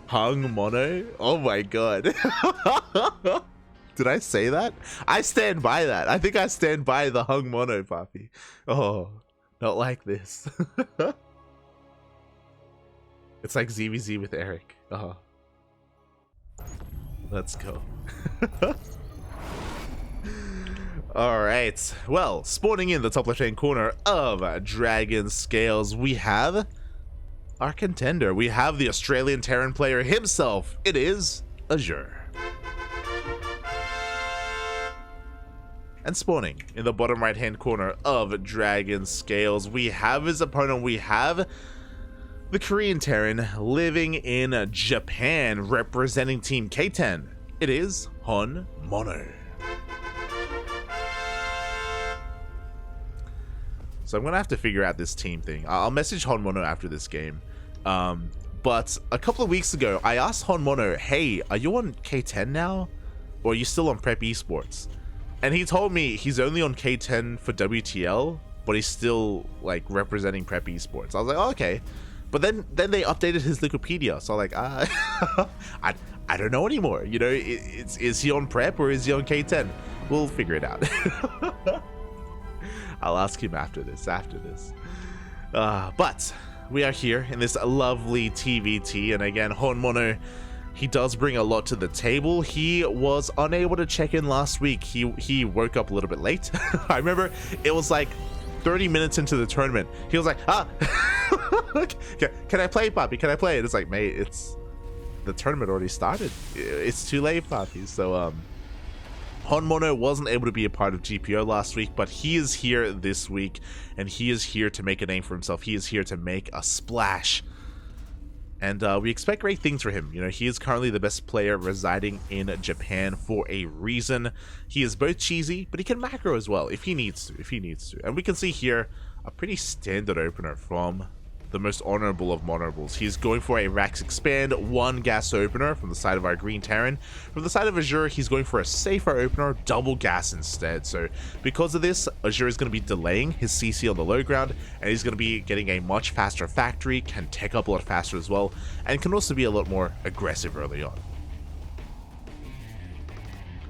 HonMonO? Oh my god. Did I say that? I stand by that. I think I stand by the HonMonO, Papi. Oh, not like this. It's like ZVZ with Eric. Oh. Let's go. Alright, well, spawning in the top left-hand corner of Dragon Scales, we have our contender. We have the Australian Terran player himself. It is Azure. And spawning in the bottom right-hand corner of Dragon Scales, we have his opponent. We have the Korean Terran living in Japan, representing Team K10. It is HonMonO. So I'm gonna have to figure out this team thing. I'll message HonMonO after this game. But a couple of weeks ago, I asked HonMonO, hey, are you on K10 now? Or are you still on Prep Esports? And he told me he's only on K10 for WTL, but he's still like representing Prep Esports. I was like, oh, okay. But then they updated his Wikipedia, so I'm like, I don't know anymore. You know, is he on Prep or is he on K10? We'll figure it out. I'll ask him after this. But we are here in this lovely TvT, and again, HonMonO, he does bring a lot to the table. He was unable to check in last week. He woke up a little bit late. I remember it was like 30 minutes into the tournament. He was like, can I play, Papi? Can I play? And it's like, mate, the tournament already started. It's too late, Papi. So HonMonO wasn't able to be a part of GPO last week, but he is here this week, and he is here to make a name for himself. He is here to make a splash. And we expect great things for him. You know, he is currently the best player residing in Japan for a reason. He is both cheesy, but he can macro as well if he needs to. And we can see here a pretty standard opener from the most honorable of monorables. He's going for a Rax Expand, 1 gas opener from the side of our Green Terran. From the side of Azure, he's going for a safer opener, double gas instead. So because of this, Azure is going to be delaying his CC on the low ground, and he's going to be getting a much faster factory, can tech up a lot faster as well, and can also be a lot more aggressive early on.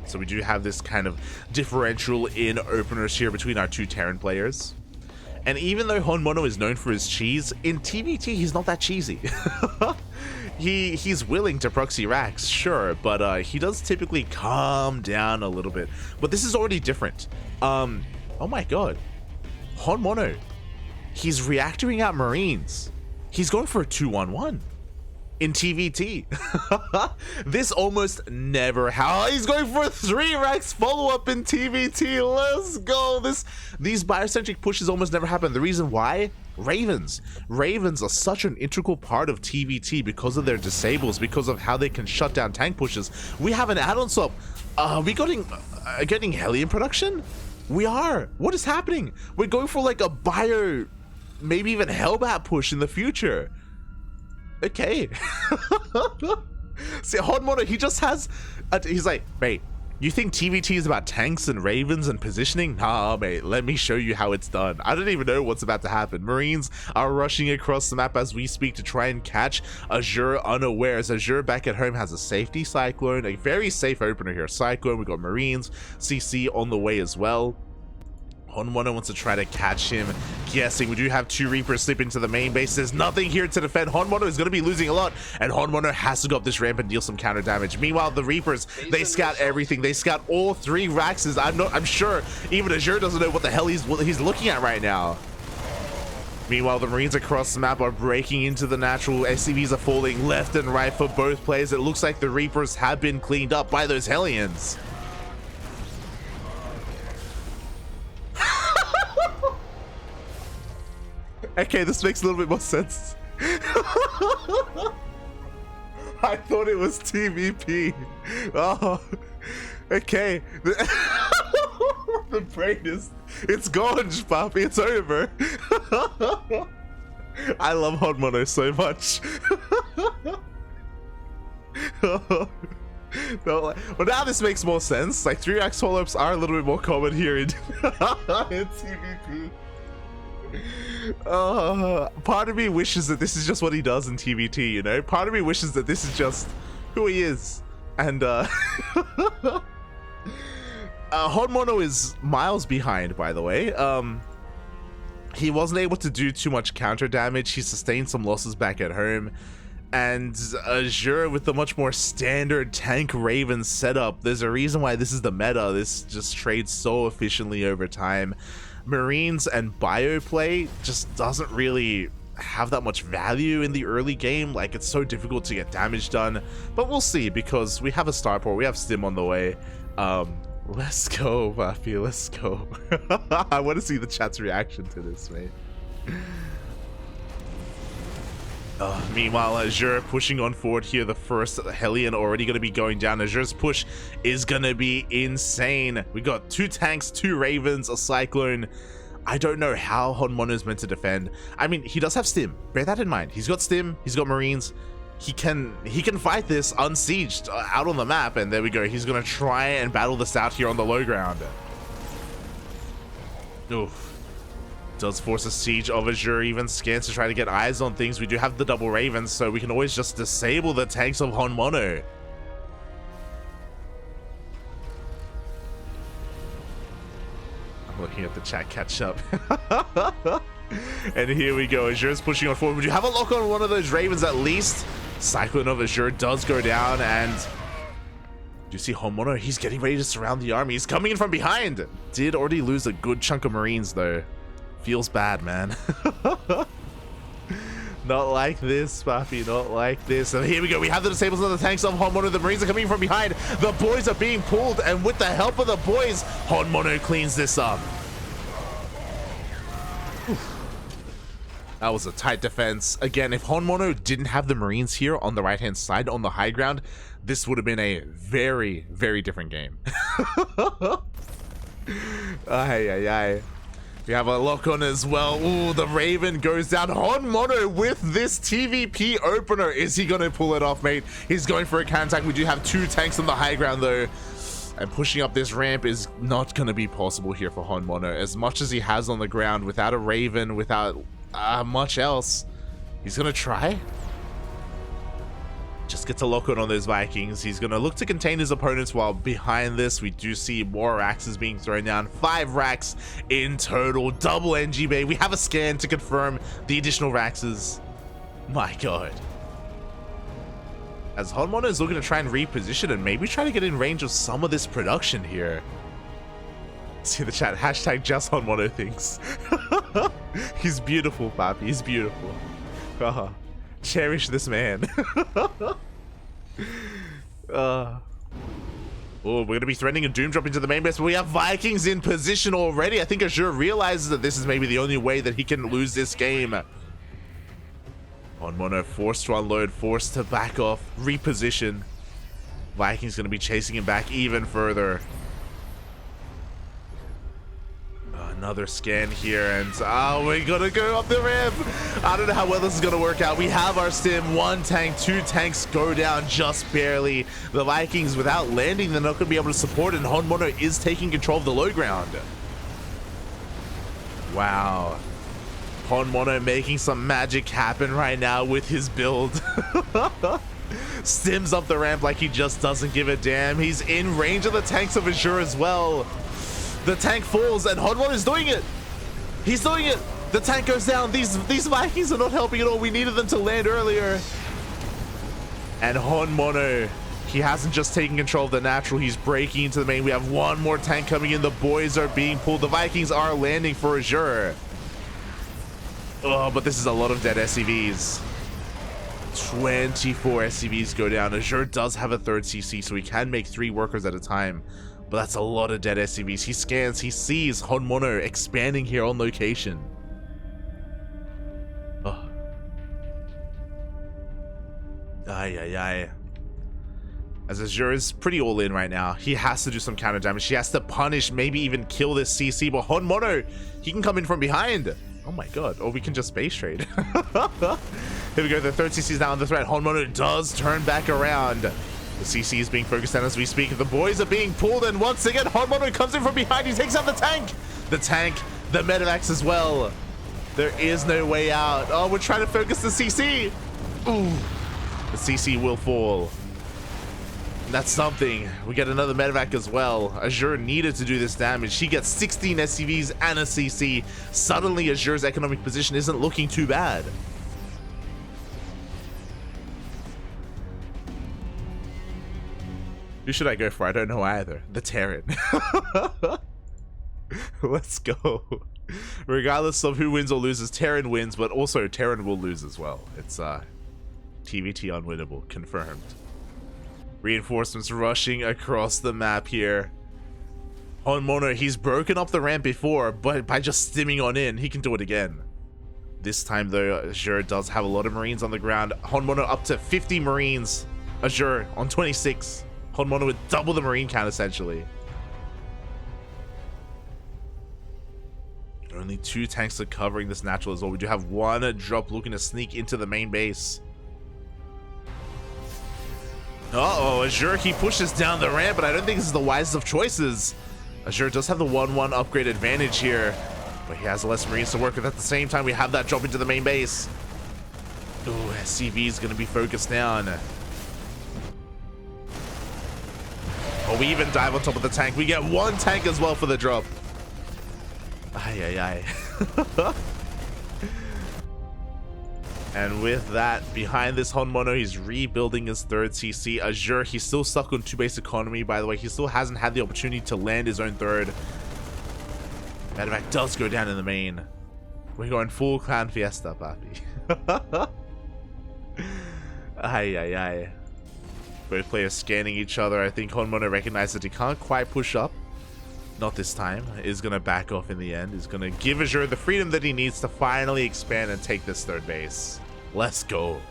So we do have this kind of differential in openers here between our two Terran players. And even though HonMonO is known for his cheese, in TvT he's not that cheesy. He's willing to proxy Rax, sure, but he does typically calm down a little bit. But this is already different. Oh my god. HonMonO, he's reactoring out Marines. He's going for a 2-1-1 in TvT. This almost never he's going for a 3 Rax follow-up in TvT. Let's go. These biocentric pushes almost never happen. The reason why? Ravens are such an integral part of TvT because of their disables, because of how they can shut down tank pushes. We have an add-on swap. Are we getting Hellion production? We are. What is happening? We're going for like a bio, maybe even Hellbat push in the future. Okay. See, HonMonO, he just has he's like, mate, you think TvT is about tanks and ravens and positioning? Nah, mate, let me show you how it's done. I don't even know what's about to happen. Marines are rushing across the map as we speak to try and catch Azure unawares. Azure back at home has a safety Cyclone, a very safe opener here. Cyclone, we got Marines, CC on the way as well. HonMonO wants to try to catch him guessing. We do have 2 Reapers slip into the main base. There's nothing here to defend. HonMonO is going to be losing a lot, and HonMonO has to go up this ramp and deal some counter damage. Meanwhile, the Reapers, they scout everything. They scout all 3 Raxes. I'm sure even Azure doesn't know what the hell he's looking at right now. Meanwhile, the Marines across the map are breaking into the natural. SCVs are falling left and right for both players. It looks like the Reapers have been cleaned up by those Hellions. Okay, this makes a little bit more sense. I thought it was TVP. Oh, okay. The brain it's gone, Papi. It's over. I love HonMonO so much. No, well, now this makes more sense. Like 3x follow-ups are a little bit more common here in TVP. Part of me wishes that this is just what he does in TvT, you know? Part of me wishes that this is just who he is. And HonMonO is miles behind, by the way. He wasn't able to do too much counter damage. He sustained some losses back at home. And Azure with the much more standard tank Raven setup. There's a reason why this is the meta. This just trades so efficiently over time. Marines and bio play just doesn't really have that much value in the early game. Like, it's so difficult to get damage done. But we'll see, because we have a starport. We have Stim on the way. Let's go, Buffy. Let's go. I want to see the chat's reaction to this, mate. Meanwhile, Azure pushing on forward here. The first Hellion already going to be going down. Azure's push is going to be insane. We got 2 tanks, 2 Ravens, a Cyclone. I don't know how HonMonO is meant to defend. I mean, he does have Stim. Bear that in mind. He's got Stim. He's got Marines. He can fight this unsieged out on the map. And there we go. He's going to try and battle this out here on the low ground. Oof. Does force a siege of Azure, even scans to try to get eyes on things. We do have the double Ravens, so we can always just disable the tanks of HonMonO. I'm looking at the chat catch up. And here we go. Azure's pushing on forward. Would you have a lock on one of those Ravens at least? Cyclone of Azure does go down, and do you see HonMonO? He's getting ready to surround the army. He's coming in from behind. Did already lose a good chunk of Marines, though. Feels bad, man. Not like this, Papi, not like this. And here we go. We have the disables of the tanks of HonMonO. The Marines are coming from behind. The boys are being pulled, and with the help of the boys, HonMonO cleans this up. Oof. That was a tight defense. Again, if HonMonO didn't have the Marines here on the right-hand side on the high ground, this would have been a very, very different game. Ay, ay, ay. We have a lock on as well. Ooh, the Raven goes down. HonMonO with this TVP opener. Is he going to pull it off, mate? He's going for a counterattack. We do have 2 tanks on the high ground, though. And pushing up this ramp is not going to be possible here for HonMonO. As much as he has on the ground, without a Raven, without much else, he's going to try. Just gets a lock on those Vikings. He's going to look to contain his opponents, while behind this, we do see more Raxes being thrown down. 5 Rax in total. Double NG Bay. We have a scan to confirm the additional Raxes. My God. As HonMonO is looking to try and reposition and maybe try to get in range of some of this production here. See the chat. Hashtag just HonMonO things. He's beautiful, Papi. He's beautiful. Cherish this man. Oh, we're going to be threatening a Doom drop into the main base, but we have Vikings in position already. I think Azure realizes that this is maybe the only way that he can lose this game. HonMonO forced to unload, forced to back off, reposition. Vikings going to be chasing him back even further. Another scan here, and we're gonna go up the ramp. I don't know how well this is gonna work out. We have our Stim. 1 tank, 2 tanks go down just barely. The Vikings, without landing, they're not gonna be able to support it, and HonMonO is taking control of the low ground. Wow. HonMonO making some magic happen right now with his build. Stims up the ramp like he just doesn't give a damn. He's in range of the tanks of Azure as well. The tank falls, and HonMonO is doing it. He's doing it. The tank goes down. These Vikings are not helping at all. We needed them to land earlier. And HonMonO, he hasn't just taken control of the natural. He's breaking into the main. We have 1 more tank coming in. The boys are being pulled. The Vikings are landing for Azure. Oh, but this is a lot of dead SCVs. 24 SCVs go down. Azure does have a 3rd CC, so he can make 3 workers at a time. But that's a lot of dead SCVs. He scans, he sees HonMonO expanding here on location. Oh. Ay, ay, ay. As Azure is pretty all in right now. He has to do some counter damage. He has to punish, maybe even kill this CC. But HonMonO, he can come in from behind. Oh my God. Or we can just base trade. Here we go. The 3rd CC is now under threat. HonMonO does turn back around. The CC is being focused on as we speak. The boys are being pulled, and once again, HonMonO comes in from behind. He takes out the tank. The tank, the Medivacs as well. There is no way out. Oh, we're trying to focus the CC. Ooh. The CC will fall. That's something. We get another medevac as well. Azure needed to do this damage. She gets 16 SCVs and a CC. Suddenly, Azure's economic position isn't looking too bad. Who should I go for? I don't know either. The Terran. Let's go. Regardless of who wins or loses, Terran wins, but also Terran will lose as well. It's TvT unwinnable, confirmed. Reinforcements rushing across the map here. HonMonO, he's broken up the ramp before, but by just stimming on in, he can do it again. This time though, Azure does have a lot of Marines on the ground. HonMonO up to 50 Marines. Azure on 26. HonMonO with double the Marine count essentially. Only 2 tanks are covering this natural as well. We do have 1 drop looking to sneak into the main base. Uh-oh, Azure, he pushes down the ramp, but I don't think this is the wisest of choices. Azure does have the 1-1 upgrade advantage here, but he has less Marines to work with. At the same time, we have that drop into the main base. Ooh, SCV is going to be focused down. Oh, we even dive on top of the tank. We get 1 tank as well for the drop. Ay, ay, ay. And with that, behind this HonMonO, he's rebuilding his 3rd CC. Azure, he's still stuck on 2 base economy, by the way. He still hasn't had the opportunity to land his own 3rd. Medevac does go down in the main. We're going full clan fiesta, papi. Ay, ay, ay. Both players scanning each other. I think HonMonO recognizes that he can't quite push up. Not this time. Is going to back off in the end. Is going to give Azure the freedom that he needs to finally expand and take this 3rd base. Let's go.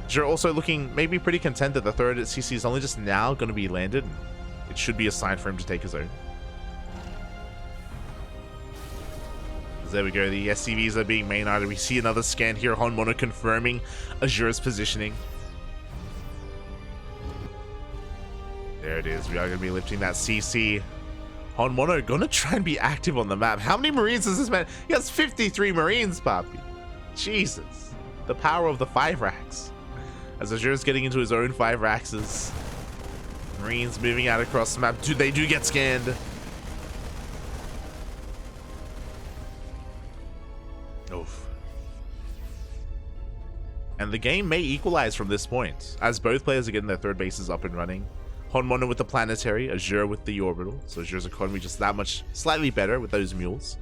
Azure also looking maybe pretty content that the 3rd CC is only just now going to be landed. It should be a sign for him to take his own. There we go. The SCVs are being main-eyed. We see another scan here. HonMonO confirming Azure's positioning. There it is. We are going to be lifting that CC. HonMonO going to try and be active on the map. How many Marines does this man? He has 53 Marines, papi. Jesus. The power of the 5 racks. As Azure's getting into his own 5 racks. Marines moving out across the map. Dude, they do get scanned. Oof. And the game may equalize from this point, as both players are getting their 3rd bases up and running. HonMonO with the planetary, Azure with the orbital. So Azure's economy just that much slightly better with those mules.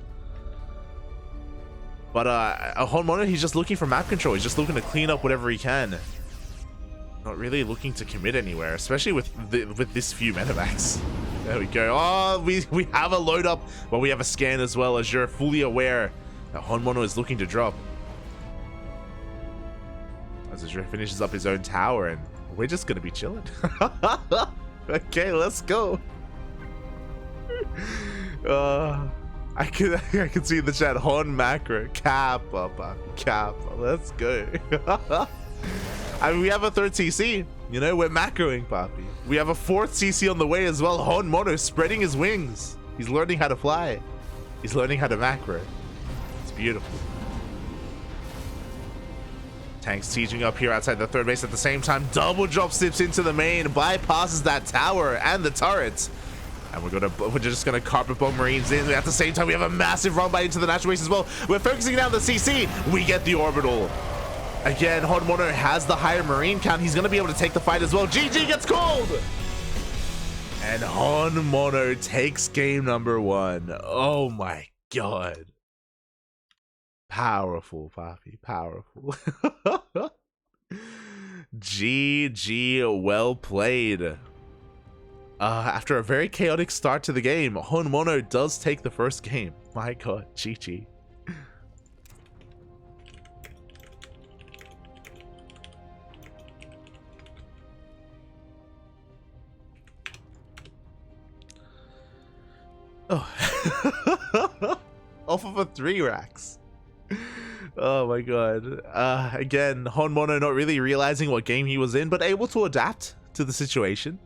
But HonMonO, he's just looking for map control. He's just looking to clean up whatever he can. Not really looking to commit anywhere, especially with this few medevacs. There we go. Oh, we have a load up, but we have a scan as well. Azure fully aware that HonMonO is looking to drop. As Azure finishes up his own tower, and we're just gonna be chilling. Okay, let's go. I can see in the chat Hon macro Kappa. Let's go. I mean, we have a 3rd CC. You know, we're macroing, papi. We have a 4th CC on the way as well. HonMonO spreading his wings. He's learning how to fly. He's learning how to macro. It's beautiful. Tanks sieging up here outside the 3rd base at the same time. Double drop slips into the main, bypasses that tower and the turrets. And we're just gonna carpet bomb Marines in. At the same time, we have a massive run by into the natural base as well. We're focusing down the CC. We get the orbital. Again, HonMonO has the higher Marine count. He's gonna be able to take the fight as well. GG gets called. And HonMonO takes game number 1. Oh my god. Powerful, papi, powerful. GG, well played. After a very chaotic start to the game, HonMonO does take the first game. My god, GG. Oh. Off of a 3 racks. Oh my god. Again, HonMonO not really realizing what game he was in, but able to adapt to the situation.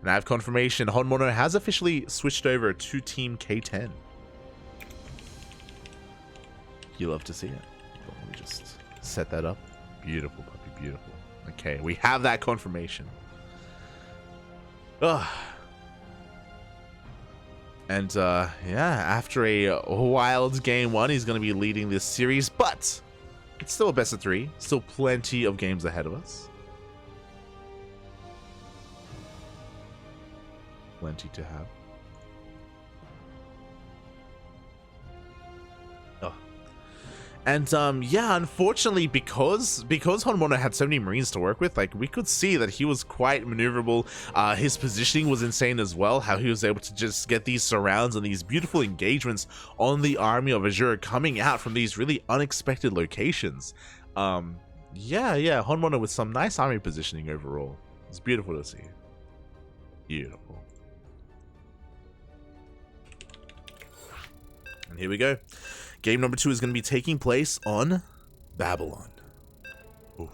And I have confirmation, HonMonO has officially switched over to Team K10. You love to see it. Let me just set that up. Beautiful, puppy, beautiful. Okay, we have that confirmation. Ugh. And, yeah, after a wild game one, he's going to be leading this series, but it's still a best of 3. Still plenty of games ahead of us. Plenty to have. Oh. And yeah, unfortunately, because HonMonO had so many Marines to work with, like, we could see that he was quite maneuverable. His positioning was insane as well, how he was able to just get these surrounds and these beautiful engagements on the army of Azure coming out from these really unexpected locations. Yeah, HonMonO with some nice army positioning overall. It's beautiful to see. Beautiful. And here we go. Game number 2 is going to be taking place on Babylon. Ooh.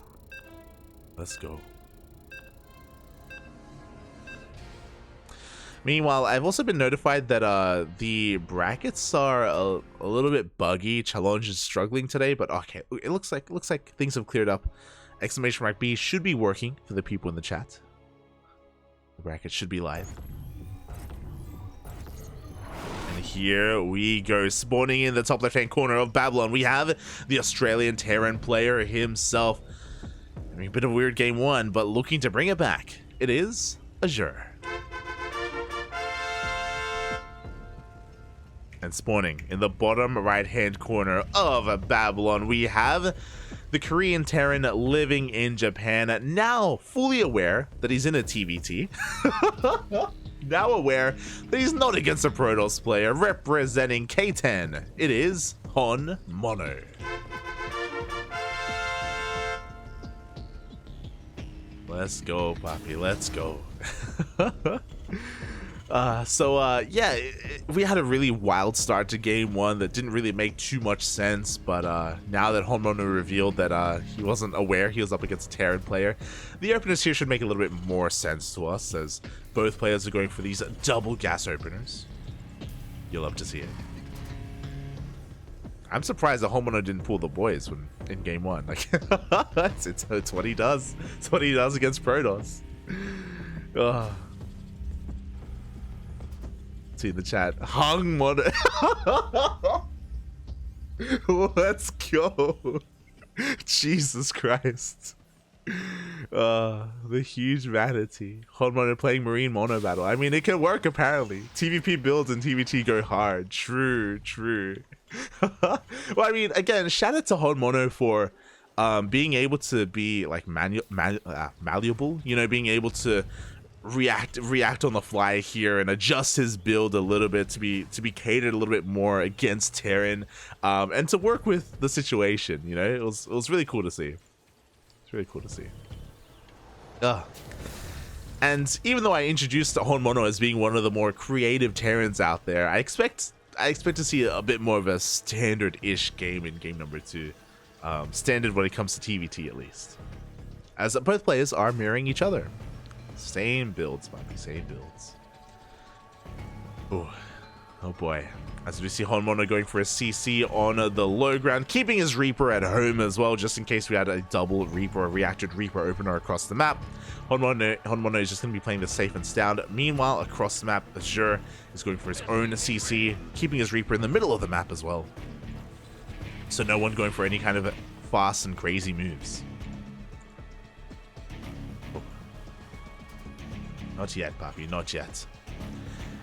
Let's go. Meanwhile, I've also been notified that the brackets are a little bit buggy. Challenge is struggling today, but okay, it looks like things have cleared up. Exclamation mark B should be working for the people in the chat. The bracket should be live. And here we go, spawning in the top left-hand corner of Babylon. We have the Australian Terran player himself. I mean, a bit of a weird game one, but looking to bring it back. It is Azure. And spawning in the bottom right-hand corner of Babylon, we have the Korean Terran living in Japan, now fully aware that he's in a TvT. Now aware that he's not against a Protoss player, representing K10. It is HonMonO. Let's go, Poppy. Let's go. Yeah, we had a really wild start to game one that didn't really make too much sense, but now that HonMonO revealed that he wasn't aware he was up against a Terran player, the openers here should make a little bit more sense to us, as both players are going for these double gas openers. You'll love to see it. I'm surprised that HonMonO didn't pull the boys when in game one. Like, it's what he does. It's what he does against Protoss. Ugh. See in the chat, HonMonO. Let's go. Jesus Christ. The huge vanity. HonMonO playing Marine Mono Battle. I mean, it can work apparently. TVP builds and TvT go hard. True. Well, I mean, again, shout out to HonMonO for being able to be like malleable. You know, being able to react on the fly here and adjust his build a little bit to be catered a little bit more against Terran, and to work with the situation. You know, it was really cool to see. It's really cool to see. And even though I introduced HonMonO as being one of the more creative Terrans out there, I expect to see a bit more of a standard-ish game in game number 2. Standard when it comes to TvT, at least, as both players are mirroring each other. Same builds, Bobby, same builds. Oh boy. As we see HonMonO going for a CC on the low ground, keeping his Reaper at home as well, just in case we had a double Reaper or reacted Reaper opener across the map. HonMonO is just going to be playing the safe and sound. Meanwhile, across the map, Azure is going for his own CC, keeping his Reaper in the middle of the map as well. So no one going for any kind of fast and crazy moves. Not yet, Papi, not yet.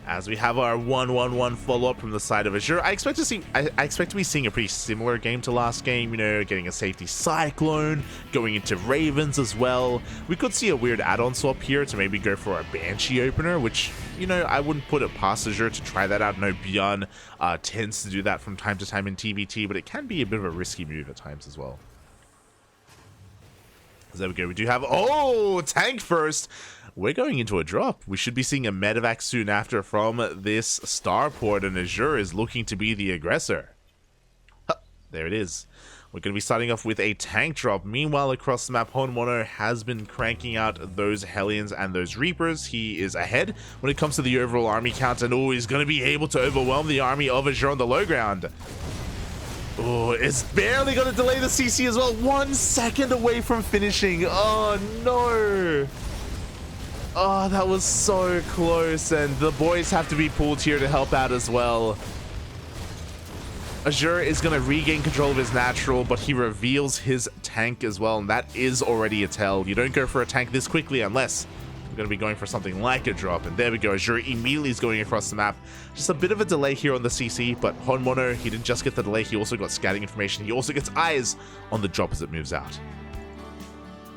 As we have our 1-1-1 follow-up from the side of Azure, I expect to be seeing a pretty similar game to last game, you know, getting a safety Cyclone, going into Ravens as well. We could see a weird add-on swap here to maybe go for a Banshee opener, which, you know, I wouldn't put it past Azure to try that out. No, Beyond tends to do that from time to time in TvT, but it can be a bit of a risky move at times as well. So there we go. We do have, tank first. We're going into a drop. We should be seeing a medevac soon after from this starport, and Azure is looking to be the aggressor. Huh, there it is. We're going to be starting off with a tank drop. Meanwhile, across the map, HonMonO has been cranking out those Hellions and those Reapers. He is ahead when it comes to the overall army count, and oh, he's going to be able to overwhelm the army of Azure on the low ground. Oh, it's barely going to delay the CC as well. 1 second away from finishing. Oh, no. Oh, that was so close, and the boys have to be pulled here to help out as well. Azure is going to regain control of his natural, but he reveals his tank as well, and that is already a tell. You don't go for a tank this quickly unless you're going to be going for something like a drop, and there we go. Azure immediately is going across the map. Just a bit of a delay here on the CC, but HonMonO, he didn't just get the delay, he also got scouting information. He also gets eyes on the drop as it moves out.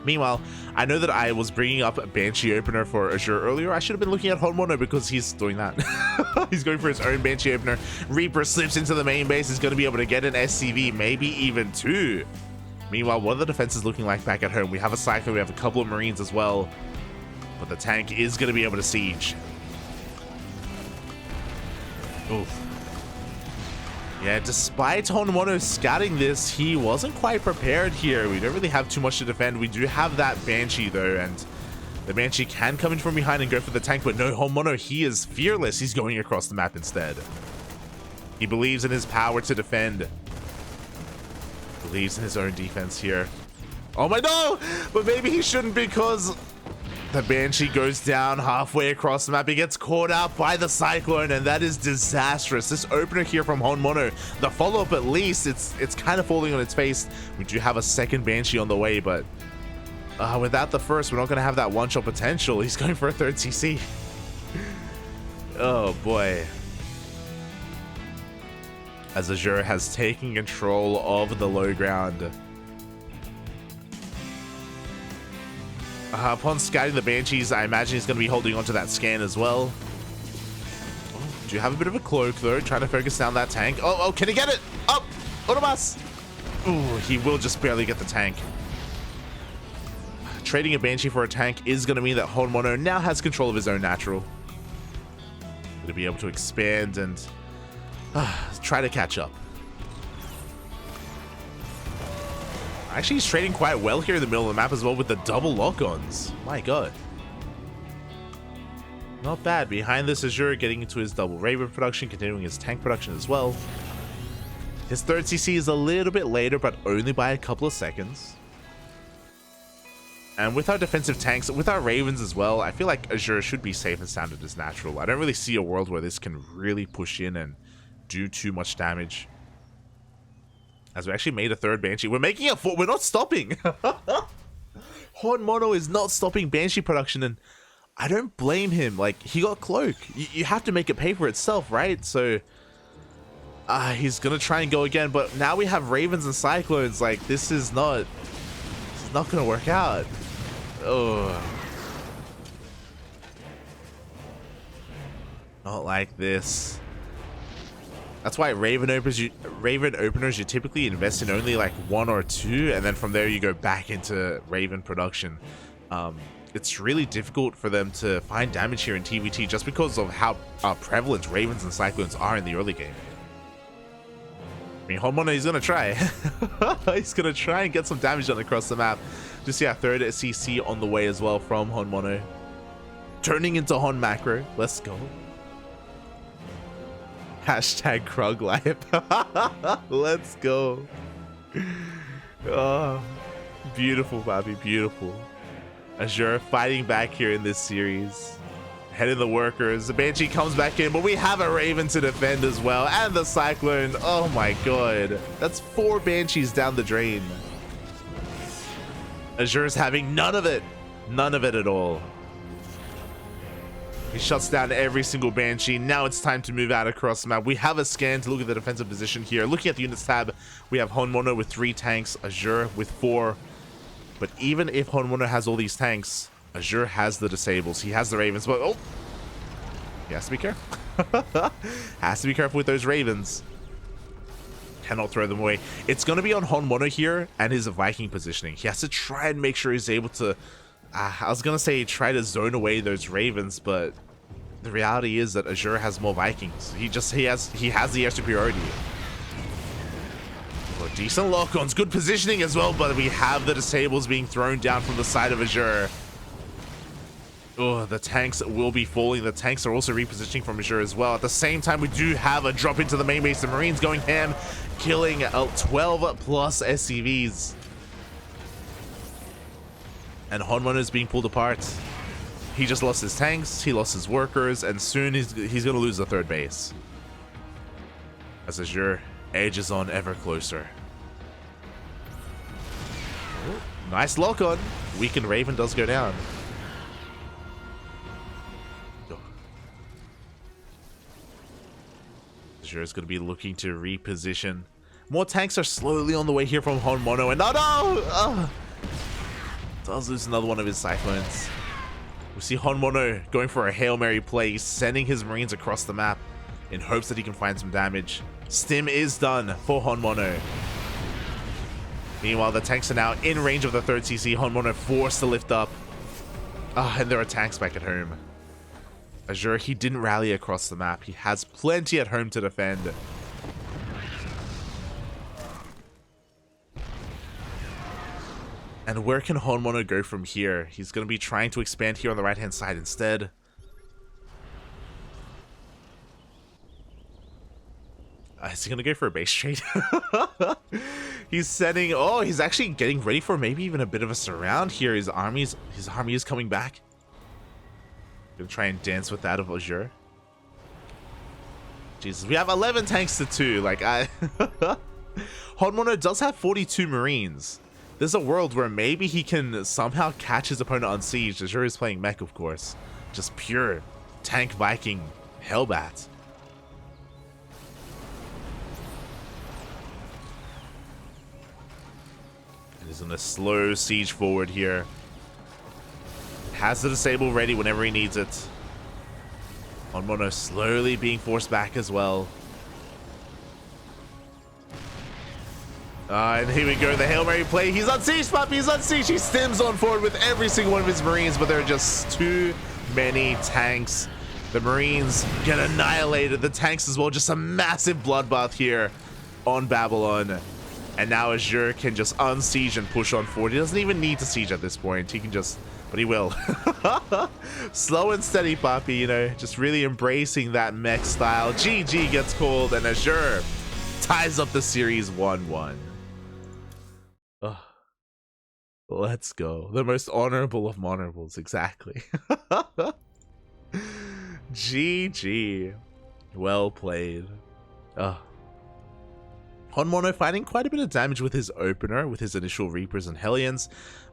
Meanwhile, I know that I was bringing up a Banshee opener for Azure earlier. I should have been looking at HonMonO because he's doing that. He's going for his own Banshee opener. Reaper slips into the main base. He's going to be able to get an SCV, maybe even 2. Meanwhile, what are the defenses looking like back at home? We have a Cyclone, we have a couple of Marines as well. But the tank is going to be able to siege. Oof. Yeah, despite HonMonO scouting this, he wasn't quite prepared here. We don't really have too much to defend. We do have that Banshee though, and the Banshee can come in from behind and go for the tank, but no, HonMonO, he is fearless. He's going across the map instead. He believes in his power to defend. Believes in his own defense here. Oh my no! But maybe he shouldn't, because the Banshee goes down halfway across the map. He gets caught out by the Cyclone, and that is disastrous. This opener here from HonMonO, the follow-up at least, it's kind of falling on its face. We do have a second Banshee on the way, but without the first, we're not going to have that one-shot potential. He's going for a third CC. Oh, boy. As Azure has taken control of the low ground. Upon scouting the Banshees, I imagine he's going to be holding onto that scan as well. Oh, do you have a bit of a cloak, though? Trying to focus down that tank. Oh, can he get it? Up! Autobus! Ooh, he will just barely get the tank. Trading a Banshee for a tank is going to mean that HonMonO now has control of his own natural. Going to be able to expand and try to catch up. Actually, he's trading quite well here in the middle of the map as well with the double lock-ons. My god. Not bad. Behind this, Azure getting into his double Raven production, continuing his tank production as well. His third CC is a little bit later, but only by a couple of seconds. And with our defensive tanks, with our Ravens as well, I feel like Azure should be safe and sound at his natural. I don't really see a world where this can really push in and do too much damage. As we actually made a third Banshee. We're making a four. We're not stopping. HonMonO is not stopping Banshee production, and I don't blame him. Like, he got cloak. You have to make it pay for itself, right? So he's gonna try and go again, but now we have Ravens and Cyclones. Like, this is not gonna work out. Oh, not like this. That's why Raven openers, you typically invest in only like 1 or 2, and then from there you go back into Raven production. It's really difficult for them to find damage here in TvT just because of how prevalent Ravens and Cyclones are in the early game. I mean, HonMonO, he's gonna try. He's gonna try and get some damage done across the map. Just see our third CC on the way as well from HonMonO. Turning into Hon macro. Let's go. Hashtag Krug life. Let's go. Oh, beautiful, Bobby. Beautiful. Azure fighting back here in this series. Head in the workers. The Banshee comes back in, but we have a Raven to defend as well. And the Cyclone. Oh my god. That's 4 Banshees down the drain. Azure's having none of it. None of it at all. He shuts down every single Banshee. Now it's time to move out across the map. We have a scan to look at the defensive position here. Looking at the units tab, we have HonMonO with 3 tanks, Azure with 4. But even if HonMonO has all these tanks, Azure has the disables. He has the Ravens, but oh, he has to be careful. Has to be careful with those Ravens. Cannot throw them away. It's going to be on HonMonO here and his Viking positioning. He has to try and make sure he's able to I was gonna say try to zone away those Ravens, but the reality is that Azure has more Vikings. He has the air superiority. Oh, decent lock-ons, good positioning as well, but we have the disables being thrown down from the side of Azure. Oh, the tanks will be falling. The tanks are also repositioning from Azure as well. At the same time, we do have a drop into the main base. The Marines going ham, killing 12 plus SCVs. And HonMonO is being pulled apart. He just lost his tanks, he lost his workers, and soon he's going to lose the third base. As Azure edges on ever closer. Oh, nice lock on. Weakened Raven does go down. Azure is going to be looking to reposition. More tanks are slowly on the way here from HonMonO, and no! Does lose another one of his Cyclones. We see HonMonO going for a Hail Mary play, sending his Marines across the map in hopes that he can find some damage. Stim is done for HonMonO. Meanwhile, the tanks are now in range of the third CC. HonMonO forced to lift up. And there are tanks back at home. Azure, he didn't rally across the map. He has plenty at home to defend. And where can HonMonO go from here? He's going to be trying to expand here on the right-hand side instead. Is he going to go for a base trade? He's setting... Oh, he's actually getting ready for maybe even a bit of a surround here. His army is coming back. Gonna try and dance with that of Azure. Jesus, we have 11 tanks to 2. Like, HonMonO does have 42 Marines. There's a world where maybe he can somehow catch his opponent on siege. Azure is playing mech, of course. Just pure tank Viking Hellbat. He's in a slow siege forward here. Has the disable ready whenever he needs it. HonMonO slowly being forced back as well. And here we go, the Hail Mary play. He's on siege, puppy. He's on siege. He stims on forward with every single one of his Marines, but there are just too many tanks. The Marines get annihilated. The tanks as well. Just a massive bloodbath here on Babylon. And now Azure can just unsiege and push on forward. He doesn't even need to siege at this point. He can just... But he will. Slow and steady, Poppy, you know, just really embracing that mech style. GG gets called, and Azure ties up the series 1-1. Let's go. The most honorable of honorables, exactly. GG. Well played. HonMonO finding quite a bit of damage with his opener, with his initial Reapers and Hellions,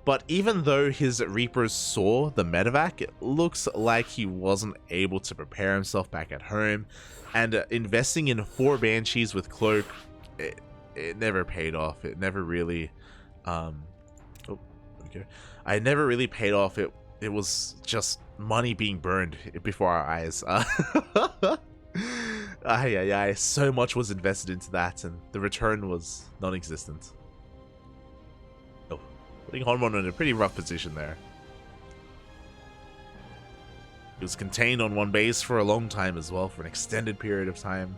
but even though his Reapers saw the medevac, it looks like he wasn't able to prepare himself back at home, and investing in 4 Banshees with Cloak, it never paid off. It never really, I never really paid off. It was just money being burned before our eyes. So much was invested into that, and the return was non-existent. Oh, putting HonMonO in a pretty rough position there. He was contained on one base for a long time as well, for an extended period of time.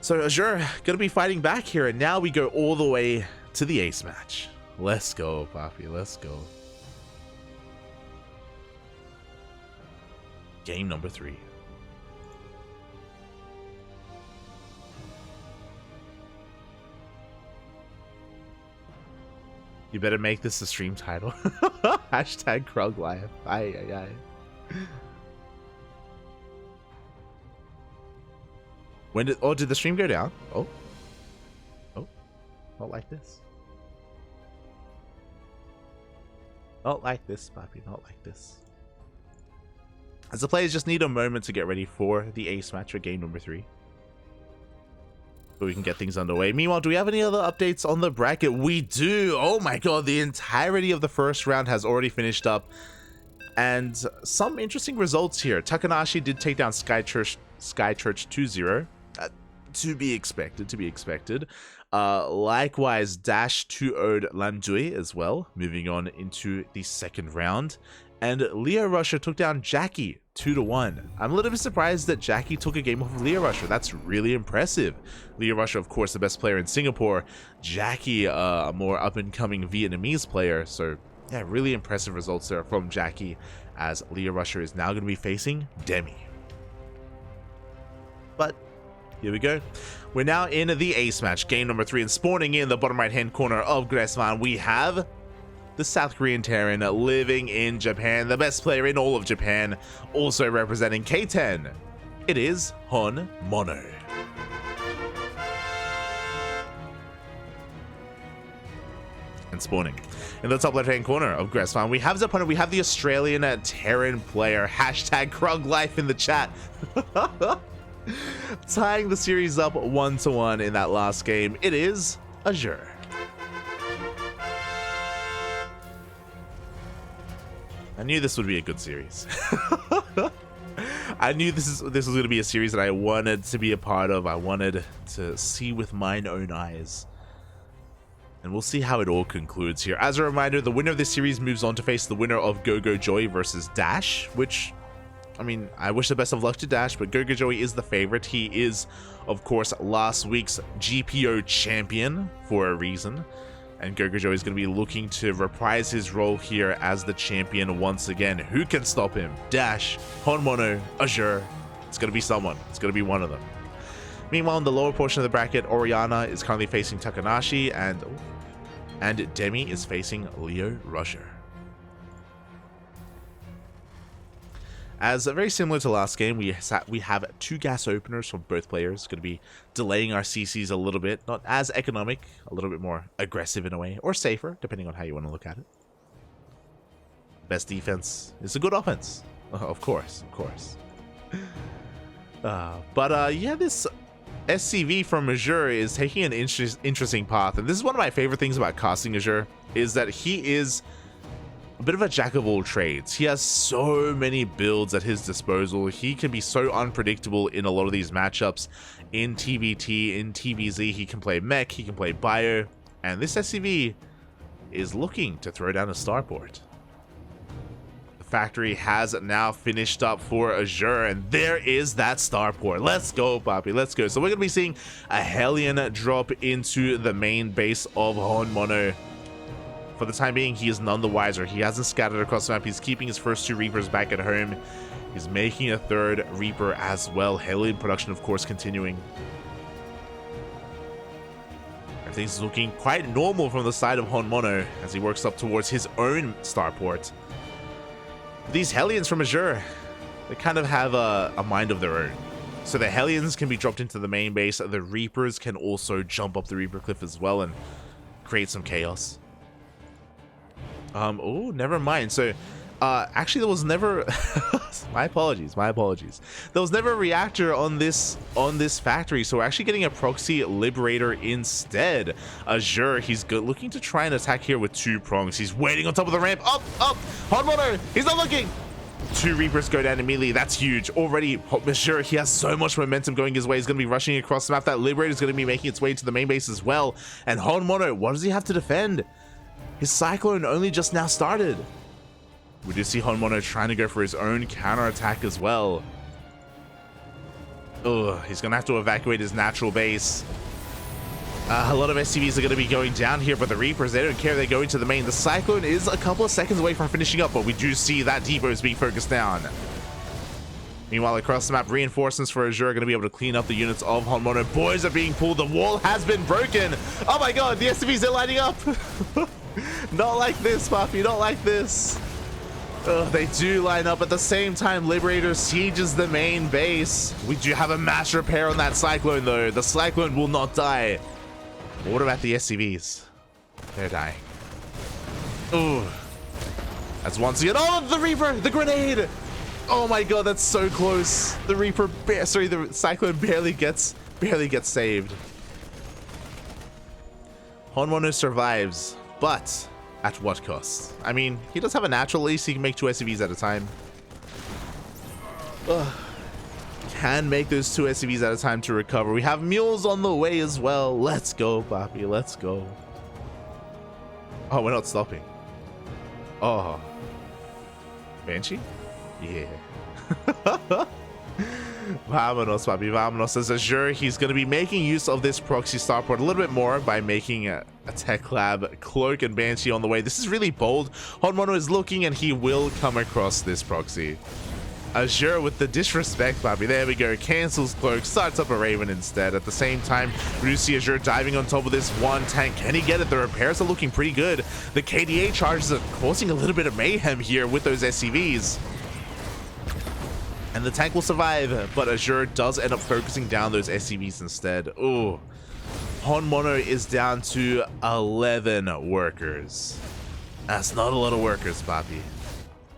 So Azure gonna be fighting back here, and now we go all the way to the ace match. Let's go, Poppy, let's go. Game number 3. You better make this the stream title. Hashtag Krug Life. Aye. When did... Oh, did the stream go down? Oh. Not like this. Not like this, Papi. Not like this. As the players just need a moment to get ready for the ace match for game number 3. So we can get things underway. Meanwhile, do we have any other updates on the bracket? We do. Oh my god, the entirety of the first round has already finished up. And some interesting results here. Takanashi did take down Skychurch 2-0. To be expected. Likewise, Dash 2-0'd Lamdui as well, moving on into the second round. And Leo Rusher took down Jackie 2-1. I'm a little bit surprised that Jackie took a game off of Leo Rusher. That's really impressive. Leo Rusher, of course, the best player in Singapore. Jackie, a more up-and-coming Vietnamese player. So, yeah, really impressive results there from Jackie, as Leo Rusher is now going to be facing Demi. But here we go. We're now in the ace match, game number 3, and spawning in the bottom right-hand corner of Gressman, we have the South Korean Terran living in Japan, the best player in all of Japan, also representing K10. It is HonMonO. And spawning in the top left-hand corner of Gressman, we have his opponent. We have the Australian Terran player, hashtag Kruglife in the chat. Tying the series up 1-1 in that last game. It is Azure. I knew this would be a good series. I knew this was going to be a series that I wanted to be a part of. I wanted to see with mine own eyes. And we'll see how it all concludes here. As a reminder, the winner of this series moves on to face the winner of Gogo Joey versus Dash, which, I mean, I wish the best of luck to Dash, but Gogo Joey is the favorite. He is, of course, last week's GPO champion for a reason. And Gogo Joey is going to be looking to reprise his role here as the champion once again. Who can stop him? Dash, HonMonO, Azure. It's going to be someone. It's going to be one of them. Meanwhile, in the lower portion of the bracket, Oriana is currently facing Takanashi, and Demi is facing Leo Rusher. As very similar to last game, we have 2 gas openers from both players. Going to be delaying our CCs a little bit. Not as economic, a little bit more aggressive in a way, or safer, depending on how you want to look at it. Best defense is a good offense. Of course, of course. Yeah, this SCV from Azure is taking an interesting path. And this is one of my favorite things about casting Azure, is that he is a bit of a jack of all trades. He has so many builds at his disposal. He can be so unpredictable in a lot of these matchups. In TvT, in TvZ, he can play mech, he can play bio, and this SCV is looking to throw down a starport. The factory has now finished up for Azure, and there is that starport. Let's go, Poppy, let's go. So we're going to be seeing a Hellion drop into the main base of HonMonO. For the time being, he is none the wiser. He hasn't scattered across the map. He's keeping his first 2 Reapers back at home. He's making a 3rd Reaper as well. Hellion production, of course, continuing. Everything's looking quite normal from the side of HonMonO as he works up towards his own starport. These Hellions from Azure, they kind of have a mind of their own. So the Hellions can be dropped into the main base. The Reapers can also jump up the Reaper cliff as well and create some chaos. Oh, never mind. So, actually, there was never my apologies. There was never a reactor on this factory, so we're actually getting a proxy liberator instead. Azure, he's looking to try and attack here with 2 prongs. He's waiting on top of the ramp. Up. HonMonO, he's not looking. 2 Reapers go down immediately. That's huge. Already, Azure, he has so much momentum going his way. He's going to be rushing across the map. That liberator is going to be making its way to the main base as well. And HonMonO, what does he have to defend? His Cyclone only just now started. We do see HonMonO trying to go for his own counter-attack as well. Ugh, he's going to have to evacuate his natural base. A lot of SCVs are going to be going down here, but the Reapers, they don't care. They're going to the main. The Cyclone is a couple of seconds away from finishing up, but we do see that depot is being focused down. Meanwhile, across the map, reinforcements for Azure are going to be able to clean up the units of HonMonO. Boys are being pulled. The wall has been broken. Oh my god, the SCVs are lining up. Not like this, Puffy, not like this. They do line up at the same time. Liberator sieges the main base. We do have a mass repair on that Cyclone, though. The Cyclone will not die. But what about the SCVs? They're dying. Ooh. That's once again. Oh, the Reaper, the grenade. Oh my god, that's so close. The Reaper, the Cyclone barely gets saved. HonMonO survives, but at what cost? I mean, he does have a natural ace. He can make 2 SCVs at a time. Can make those 2 SCVs at a time to recover. We have mules on the way as well. Let's go, Papi. Let's go. Oh, we're not stopping. Oh. Banshee? Yeah. Vámonos, papi, vámonos. As Azure, he's going to be making use of this proxy starport a little bit more by making a tech lab, cloak, and Banshee on the way. This is really bold. HonMonO is looking, and he will come across this proxy. Azure with the disrespect, papi. There we go. Cancels cloak, starts up a Raven instead. At the same time, we do see Azure diving on top of this one tank. Can he get it? The repairs are looking pretty good. The KDA charges are causing a little bit of mayhem here with those SCVs. And the tank will survive, but Azure does end up focusing down those SCVs instead. Ooh. HonMonO is down to 11 workers. That's not a lot of workers, papi.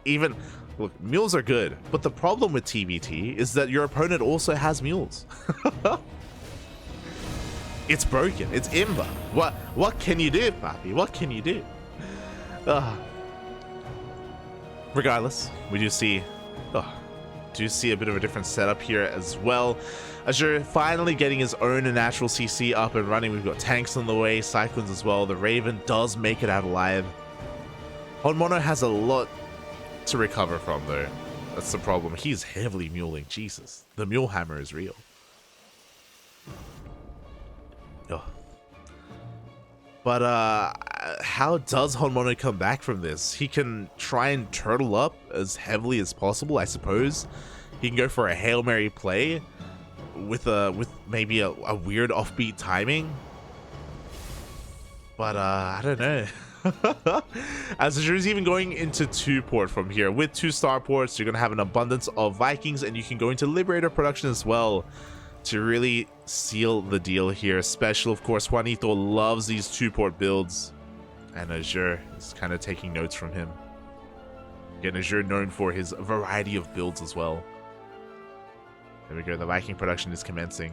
Even, look, mules are good, but the problem with TvT is that your opponent also has mules. It's broken. It's Imba. What can you do, papi? What can you do? Regardless, we do see a bit of a different setup here as well. Azure finally getting his own natural CC up and running. We've got tanks on the way, cyclones as well. The Raven does make it out alive. HonMonO has a lot to recover from, though. That's the problem. He's heavily muling. Jesus, the mule hammer is real. Oh. But how does HonMonO come back from this? He can try and turtle up as heavily as possible, I suppose. He can go for a Hail Mary play with maybe a weird offbeat timing. But I don't know. As Azure's even going into 2-port from here. With 2 starports, you're going to have an abundance of Vikings, and you can go into Liberator production as well to really seal the deal here. Special, of course, Juanito loves these 2-port builds, and Azure is kind of taking notes from him. Again, Azure known for his variety of builds as well. There we go, the Viking production is commencing.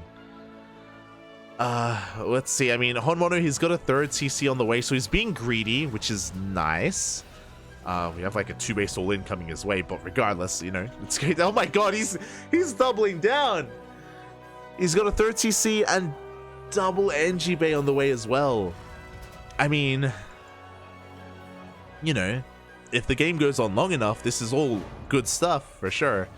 Let's see, I mean, HonMonO, he's got a 3rd CC on the way, so he's being greedy, which is nice. We have like a 2-base all-in coming his way, but regardless, you know, it's great. Oh my god, he's doubling down! He's got a 3rd CC and double NG Bay on the way as well. I mean, you know, if the game goes on long enough, this is all good stuff for sure.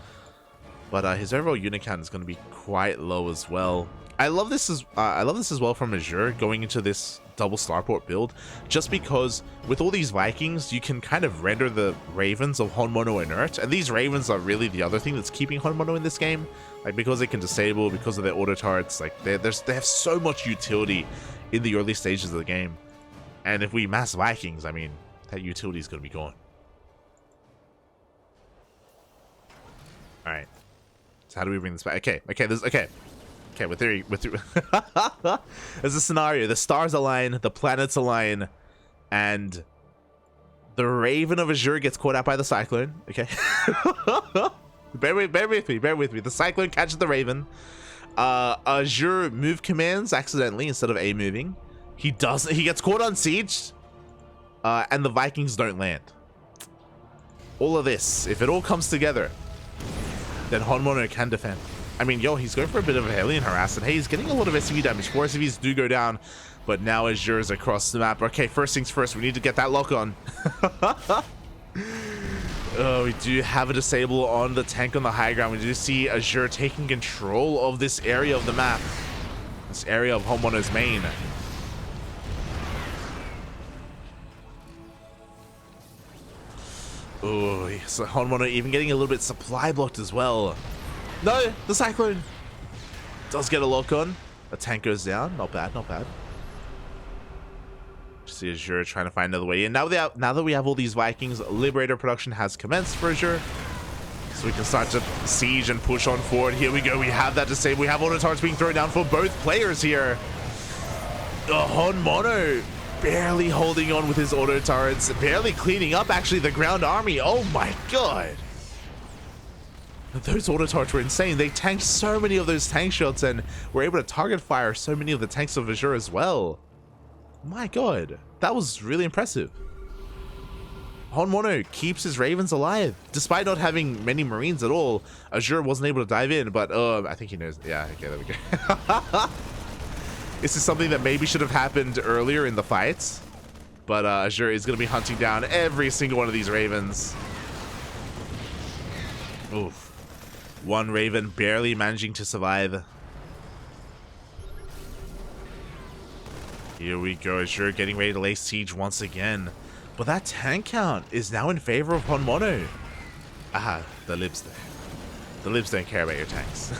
But his overall unit count is going to be quite low as well. I love this as well from Azure going into this double starport build, just because with all these Vikings, you can kind of render the Ravens of HonMonO inert, and these Ravens are really the other thing that's keeping HonMonO in this game. Like, because they can disable, because of their auto turrets, like they have so much utility in the early stages of the game. And if we mass Vikings, I mean, that utility is going to be gone. All right. So how do we bring this back? Okay, with theory, there's a scenario. The stars align, the planets align, and the Raven of Azure gets caught out by the Cyclone. Okay. bear with me. The Cyclone catches the Raven. Azure move commands accidentally instead of A moving. He gets caught on siege, and the Vikings don't land. All of this, if it all comes together, then HonMonO can defend. I mean, yo, he's going for a bit of a alien harass, and hey, he's getting a lot of SCV damage. 4 SCVs do go down, but now Azure is across the map. Okay, first things first, we need to get that lock on. Oh, we do have a disable on the tank on the high ground. We do see Azure taking control of this area of the map. This area of HonMonO's main. Oh, so HonMonO even getting a little bit supply blocked as well. No, the Cyclone does get a lock on. A tank goes down. Not bad, not bad. See Azure trying to find another way in. Now that we have all these Vikings, Liberator production has commenced for Azure. So we can start to siege and push on forward. Here we go. We have that disable. We have auto turrets being thrown down for both players here. HonMonO barely holding on with his auto turrets. Barely cleaning up, actually, the ground army. Oh my god. Those auto turrets were insane. They tanked so many of those tank shots and were able to target fire so many of the tanks of Azure as well. My god, that was really impressive. HonMonO keeps his Ravens alive despite not having many Marines at all. Azure wasn't able to dive in, but I think he knows. Yeah, okay, there we go. This is something that maybe should have happened earlier in the fights, but Azure is going to be hunting down every single one of these Ravens. Oof. One Raven barely managing to survive. Here we go, Azure getting ready to lay siege once again. But that tank count is now in favor of HonMonO. Ah, the libs there. The libs don't care about your tanks.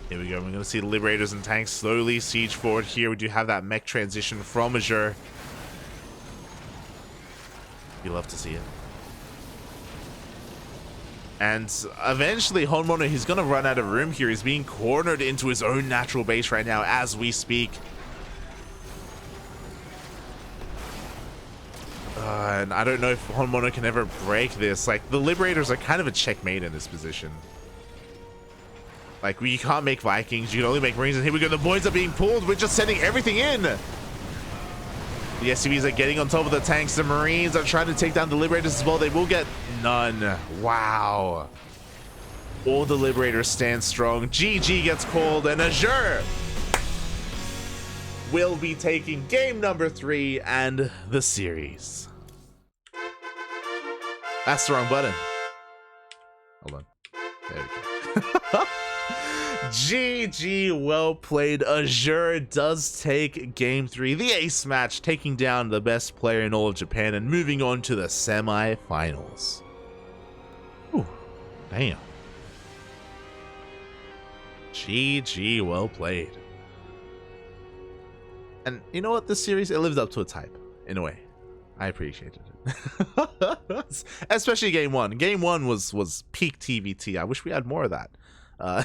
Here we go, we're going to see the Liberators and tanks slowly siege forward here. We do have that mech transition from Azure. You love to see it. And eventually, HonMonO, he's going to run out of room here. He's being cornered into his own natural base right now as we speak. And I don't know if HonMonO can ever break this. Like, the Liberators are kind of a checkmate in this position. Like, you can't make Vikings. You can only make Marines. And here we go. The boys are being pulled. We're just sending everything in. The SCVs are getting on top of the tanks. The Marines are trying to take down the Liberators as well. They will get none. Wow. All the Liberators stand strong. GG gets called, and Azure will be taking game number 3 and the series. That's the wrong button. Hold on. There we go. GG, well played. Azure does take game 3, the ace match, taking down the best player in all of Japan and moving on to the semi-finals. Ooh, damn. GG, well played. And you know what? This series, it lived up to its hype, in a way. I appreciated it. Especially game 1. Game 1 was peak TvT. I wish we had more of that. I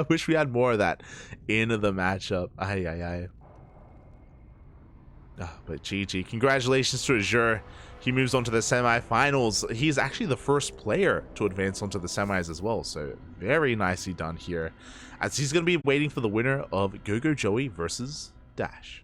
wish we had more of that in the matchup. But GG. Congratulations to Azure. He moves on to the semi-finals. He's actually the first player to advance onto the semis as well. So very nicely done here. As he's going to be waiting for the winner of GoGo Joey versus Dash.